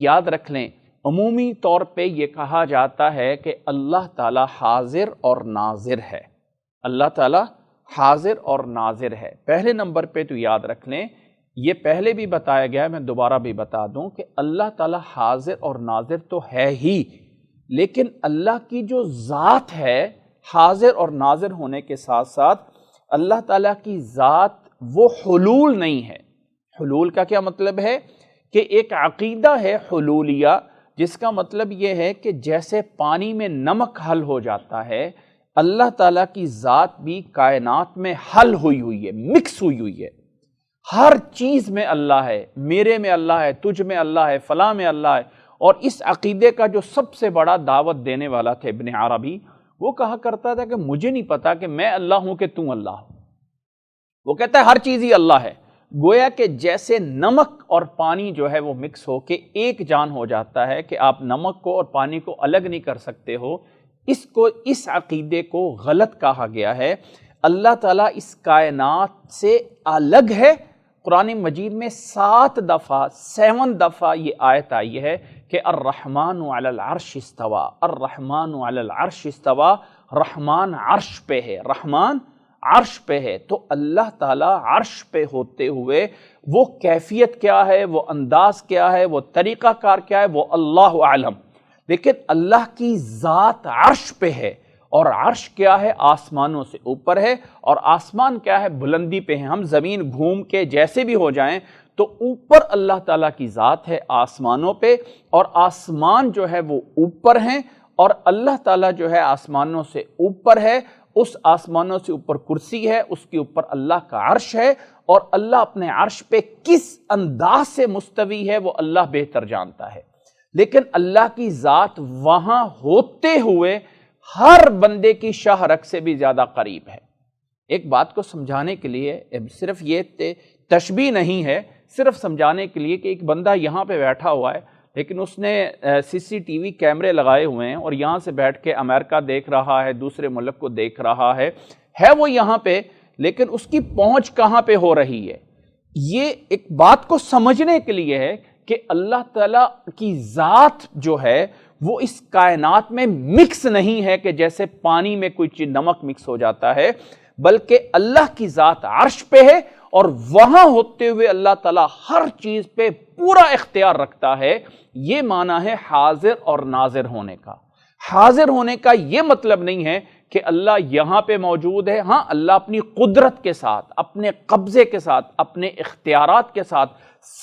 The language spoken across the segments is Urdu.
یاد رکھ لیں عمومی طور پہ یہ کہا جاتا ہے کہ اللہ تعالیٰ حاضر اور ناظر ہے، اللہ تعالیٰ حاضر اور ناظر ہے۔ پہلے نمبر پہ تو یاد رکھ لیں، یہ پہلے بھی بتایا گیا ہے، میں دوبارہ بھی بتا دوں کہ اللہ تعالیٰ حاضر اور ناظر تو ہے ہی، لیکن اللہ کی جو ذات ہے حاضر اور ناظر ہونے کے ساتھ ساتھ اللہ تعالیٰ کی ذات وہ حلول نہیں ہے۔ حلول کا کیا مطلب ہے کہ ایک عقیدہ ہے حلولیہ، جس کا مطلب یہ ہے کہ جیسے پانی میں نمک حل ہو جاتا ہے، اللہ تعالیٰ کی ذات بھی کائنات میں حل ہوئی ہوئی ہے، مکس ہوئی ہوئی ہے۔ ہر چیز میں اللہ ہے، میرے میں اللہ ہے، تجھ میں اللہ ہے، فلاں میں اللہ ہے۔ اور اس عقیدے کا جو سب سے بڑا دعوت دینے والا تھا ابن عربی، وہ کہا کرتا تھا کہ مجھے نہیں پتا کہ میں اللہ ہوں کہ تم اللہ ہو، وہ کہتا ہے ہر چیز ہی اللہ ہے۔ گویا کہ جیسے نمک اور پانی جو ہے وہ مکس ہو کے ایک جان ہو جاتا ہے کہ آپ نمک کو اور پانی کو الگ نہیں کر سکتے ہو، اس عقیدے کو غلط کہا گیا ہے۔ اللہ تعالیٰ اس کائنات سے الگ ہے۔ قرآن مجید میں 7 دفعہ یہ آیت آئی ہے کہ الرحمن علی العرش استوى، الرحمن علی العرش استوى، رحمان عرش پہ ہے، رحمان عرش پہ ہے۔ تو اللہ تعالیٰ عرش پہ ہوتے ہوئے وہ کیفیت کیا ہے، وہ انداز کیا ہے، وہ طریقہ کار کیا ہے، وہ اللہ اعلم، لیکن اللہ کی ذات عرش پہ ہے۔ اور عرش کیا ہے؟ آسمانوں سے اوپر ہے، اور آسمان کیا ہے؟ بلندی پہ ہے۔ ہم زمین گھوم کے جیسے بھی ہو جائیں تو اوپر اللہ تعالیٰ کی ذات ہے آسمانوں پہ، اور آسمان جو ہے وہ اوپر ہیں، اور اللہ تعالیٰ جو ہے آسمانوں سے اوپر ہے۔ اس آسمانوں سے اوپر کرسی ہے، اس کے اوپر اللہ کا عرش ہے، اور اللہ اپنے عرش پہ کس انداز سے مستوی ہے وہ اللہ بہتر جانتا ہے۔ لیکن اللہ کی ذات وہاں ہوتے ہوئے ہر بندے کی شاہ رگ سے بھی زیادہ قریب ہے۔ ایک بات کو سمجھانے کے لیے، صرف یہ تشبیہ نہیں ہے، صرف سمجھانے کے لیے کہ ایک بندہ یہاں پہ بیٹھا ہوا ہے، لیکن اس نے CCTV کیمرے لگائے ہوئے ہیں، اور یہاں سے بیٹھ کے امریکہ دیکھ رہا ہے، دوسرے ملک کو دیکھ رہا ہے وہ یہاں پہ، لیکن اس کی پہنچ کہاں پہ ہو رہی ہے؟ یہ ایک بات کو سمجھنے کے لیے ہے کہ اللہ تعالیٰ کی ذات جو ہے وہ اس کائنات میں مکس نہیں ہے کہ جیسے پانی میں کوئی چیز نمک مکس ہو جاتا ہے، بلکہ اللہ کی ذات عرش پہ ہے، اور وہاں ہوتے ہوئے اللہ تعالیٰ ہر چیز پہ پورا اختیار رکھتا ہے۔ یہ معنی ہے حاضر اور ناظر ہونے کا۔ حاضر ہونے کا یہ مطلب نہیں ہے کہ اللہ یہاں پہ موجود ہے، ہاں اللہ اپنی قدرت کے ساتھ، اپنے قبضے کے ساتھ، اپنے اختیارات کے ساتھ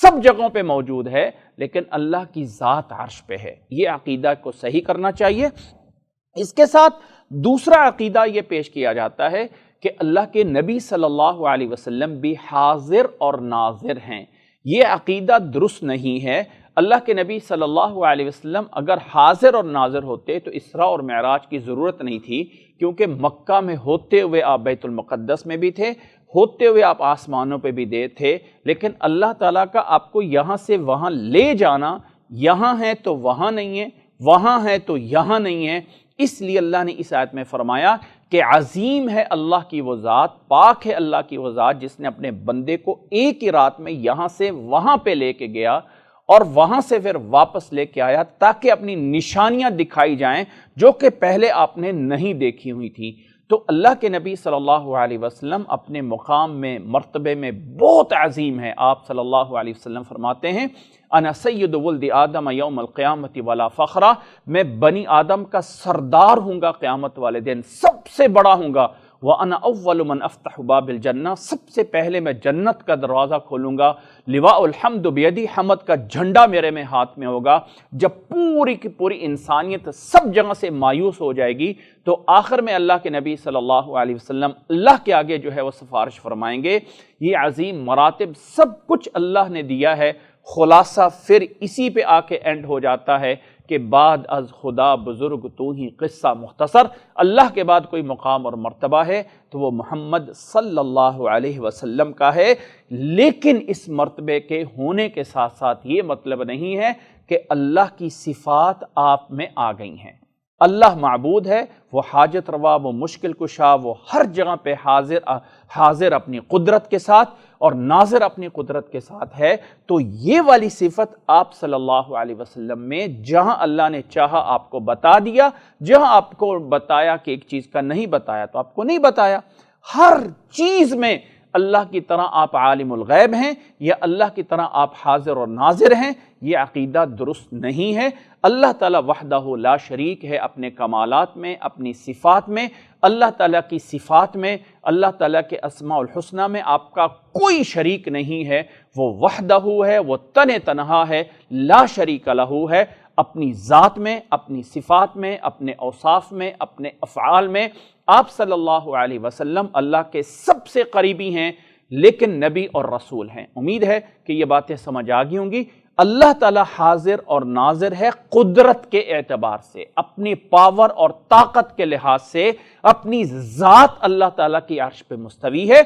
سب جگہوں پہ موجود ہے، لیکن اللہ کی ذات عرش پہ ہے۔ یہ عقیدہ کو صحیح کرنا چاہیے۔ اس کے ساتھ دوسرا عقیدہ یہ پیش کیا جاتا ہے کہ اللہ کے نبی صلی اللہ علیہ وسلم بھی حاضر اور ناظر ہیں۔ یہ عقیدہ درست نہیں ہے۔ اللہ کے نبی صلی اللہ علیہ وسلم اگر حاضر اور ناظر ہوتے تو اسراء اور معراج کی ضرورت نہیں تھی، کیونکہ مکہ میں ہوتے ہوئے آپ بیت المقدس میں بھی تھے، ہوتے ہوئے آپ آسمانوں پہ بھی تھے، لیکن اللہ تعالیٰ کا آپ کو یہاں سے وہاں لے جانا، یہاں ہے تو وہاں نہیں ہے، وہاں ہے تو یہاں نہیں ہے۔ اس لیے اللہ نے اس آیت میں فرمایا کہ عظیم ہے اللہ کی وہ ذات، پاک ہے اللہ کی وہ ذات جس نے اپنے بندے کو ایک ہی رات میں یہاں سے وہاں پہ لے کے گیا، اور وہاں سے پھر واپس لے کے آیا، تاکہ اپنی نشانیاں دکھائی جائیں جو کہ پہلے آپ نے نہیں دیکھی ہوئی تھی۔ تو اللہ کے نبی صلی اللہ علیہ وسلم اپنے مقام میں، مرتبے میں بہت عظیم ہے۔ آپ صلی اللہ علیہ وسلم فرماتے ہیں انا سید ولد آدم یوم القیامت ولا فخرا، میں بنی آدم کا سردار ہوں گا قیامت والے دن، سب سے بڑا ہوں گا۔ وَأَنَا أَوَّلُ مَنْ أَفْتَحُ بَابِ الْجَنَّةِ، سب سے پہلے میں جنت کا دروازہ کھولوں گا۔ لواء الحمد بیدی، حمد کا جھنڈا میرے میں ہاتھ میں ہوگا۔ جب پوری کی پوری انسانیت سب جگہ سے مایوس ہو جائے گی تو آخر میں اللہ کے نبی صلی اللہ علیہ وسلم اللہ کے آگے جو ہے وہ سفارش فرمائیں گے۔ یہ عظیم مراتب سب کچھ اللہ نے دیا ہے۔ خلاصہ پھر اسی پہ آ کے اینڈ ہو جاتا ہے کہ بعد از خدا بزرگ تو ہی قصہ مختصر، اللہ کے بعد کوئی مقام اور مرتبہ ہے تو وہ محمد صلی اللہ علیہ وسلم کا ہے۔ لیکن اس مرتبے کے ہونے کے ساتھ ساتھ یہ مطلب نہیں ہے کہ اللہ کی صفات آپ میں آ گئی ہیں۔ اللہ معبود ہے، وہ حاجت روا، وہ مشکل کشا، وہ ہر جگہ پہ حاضر اپنی قدرت کے ساتھ اور ناظر اپنی قدرت کے ساتھ ہے۔ تو یہ والی صفت آپ صلی اللہ علیہ وسلم میں جہاں اللہ نے چاہا آپ کو بتا دیا، جہاں آپ کو بتایا کہ ایک چیز کا نہیں بتایا تو آپ کو نہیں بتایا۔ ہر چیز میں اللہ کی طرح آپ عالم الغیب ہیں یا اللہ کی طرح آپ حاضر اور ناظر ہیں، یہ عقیدہ درست نہیں ہے۔ اللہ تعالیٰ وحدہ لا شریک ہے اپنے کمالات میں، اپنی صفات میں۔ اللہ تعالیٰ کی صفات میں، اللہ تعالیٰ کے اسماء الحسنہ میں آپ کا کوئی شریک نہیں ہے۔ وہ وحدہ ہے، وہ تنہا ہے، لا شریک لہ ہے، اپنی ذات میں، اپنی صفات میں، اپنے اوصاف میں، اپنے افعال میں۔ آپ صلی اللہ علیہ وسلم اللہ کے سب سے قریبی ہیں، لیکن نبی اور رسول ہیں۔ امید ہے کہ یہ باتیں سمجھ آ گئی ہوں گی۔ اللہ تعالیٰ حاضر اور ناظر ہے قدرت کے اعتبار سے، اپنی پاور اور طاقت کے لحاظ سے، اپنی ذات اللہ تعالیٰ کی عرش پہ مستوی ہے،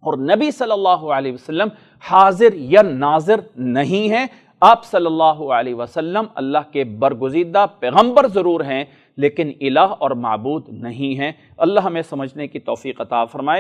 اور نبی صلی اللہ علیہ وسلم حاضر یا ناظر نہیں ہیں۔ آپ صلی اللہ علیہ وسلم اللہ کے برگزیدہ پیغمبر ضرور ہیں، لیکن الہ اور معبود نہیں ہیں۔ اللہ ہمیں سمجھنے کی توفیق عطا فرمائے۔